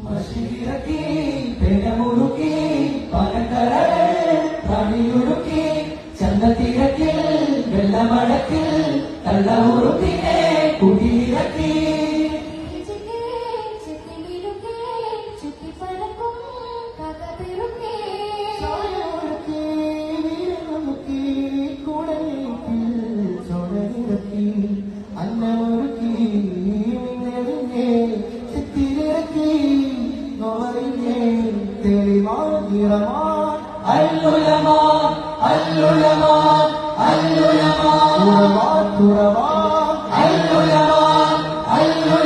മഷിയിറക്കി പെരമുറുക്കി പനക്കരകൾ പണിയൊടുക്കി ചന്തത്തിരക്കിൽ വെള്ളമടക്കിൽ കള്ളമുറുക്കിനെ കുടിയിറക്കി അന്നമൊരുക്കി നിന്നെറിഞ്ഞേ ചിത്തിരക്കി നോറിഞ്ഞേ തെളിമാറമാ അല്ലുലമാ അല്ലുലമാ അല്ലുലമാ തുറമാ തുറമാ അല്ലുലമാ അല്ലുലമാ